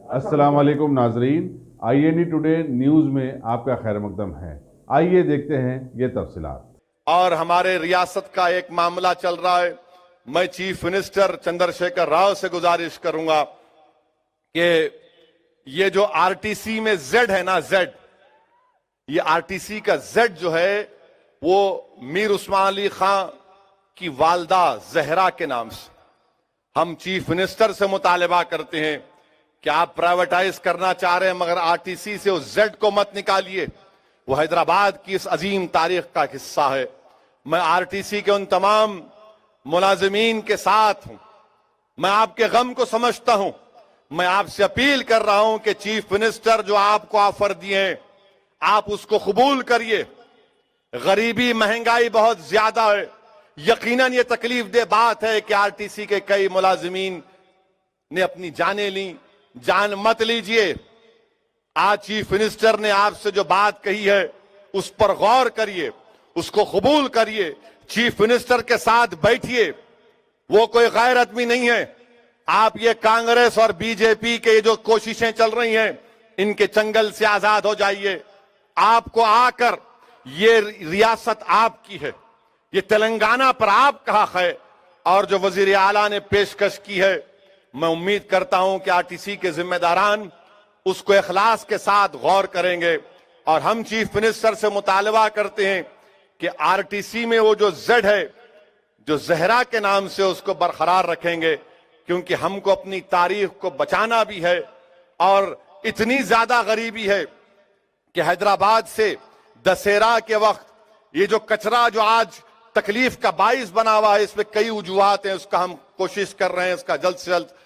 अस्सलाम वालेकुम नाजरीन, INE टुडे न्यूज़ में आपका खैर मकदम है। आइए देखते हैं ये तफसीलात। और हमारे रियासत का एक मामला चल रहा है। मैं चीफ मिनिस्टर चंद्रशेखर राव से गुजारिश करूंगा कि ये जो आरटीसी में जेड है ना, जेड, ये आरटीसी का जेड जो है वो मीर उस्मान अली खां की वालदा जहरा के नाम से। हम चीफ मिनिस्टर से मुतालबा करते हैं कि आप प्राइवेटाइज करना चाह रहे हैं, मगर आरटीसी से उस जेड को मत निकालिए। वो हैदराबाद की इस अजीम तारीख का हिस्सा है। मैं आरटीसी के उन तमाम मुलाजिमीन के साथ हूं। मैं आपके गम को समझता हूं। मैं आपसे अपील कर रहा हूं कि चीफ मिनिस्टर जो आपको ऑफर दिए हैं, आप उसको कबूल करिए। गरीबी, महंगाई बहुत ज्यादा है। यकीनन ये तकलीफ दे बात है कि आरटीसी के कई मुलाजिमीन ने अपनी जानें ली। जान मत लीजिए। आज चीफ मिनिस्टर ने आपसे जो बात कही है उस पर गौर करिए, उसको कबूल करिए। चीफ मिनिस्टर के साथ बैठिए। वो कोई गैर आदमी नहीं है। आप ये कांग्रेस और बीजेपी के ये जो कोशिशें चल रही हैं, इनके चंगल से आजाद हो जाइए। आपको आकर ये रियासत आपकी है, ये तेलंगाना पर आपका हक है। और जो वजीर आला ने पेशकश की है, मैं उम्मीद करता हूं कि आरटीसी के जिम्मेदारान उसको इखलास के साथ गौर करेंगे। और हम चीफ मिनिस्टर से मुतालबा करते हैं कि आरटीसी में वो जो जेड है, जो जहरा के नाम से, उसको बरकरार रखेंगे, क्योंकि हमको अपनी तारीख को बचाना भी है। और इतनी ज्यादा गरीबी है कि हैदराबाद से दशहरा के वक्त ये जो कचरा जो आज तकलीफ का बाइस बना हुआ है, इसमें कई वजूहात हैं, उसका हम कोशिश कर रहे हैं, इसका जल्द से जल्द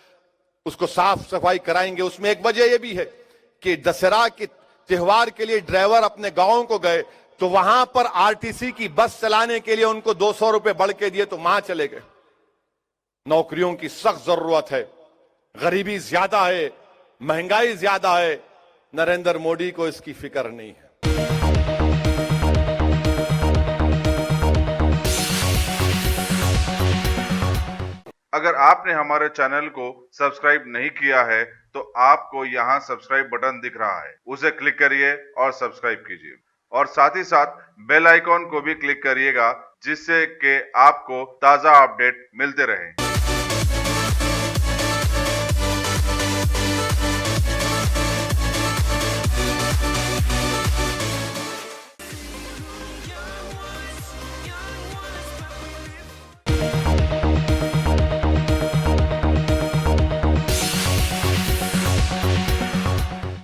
उसको साफ सफाई कराएंगे। उसमें एक वजह यह भी है कि दशहरा के त्योहार के लिए ड्राइवर अपने गांव को गए तो वहां पर आरटीसी की बस चलाने के लिए उनको 200 रुपए बढ़ के दिए तो वहां चले गए। नौकरियों की सख्त जरूरत है, गरीबी ज्यादा है, महंगाई ज्यादा है। नरेंद्र मोदी को इसकी फिक्र नहीं है। अगर आपने हमारे चैनल को सब्सक्राइब नहीं किया है तो आपको यहाँ सब्सक्राइब बटन दिख रहा है, उसे क्लिक करिए और सब्सक्राइब कीजिए। और साथ ही साथ बेल आइकॉन को भी क्लिक करिएगा, जिससे कि आपको ताज़ा अपडेट मिलते रहें।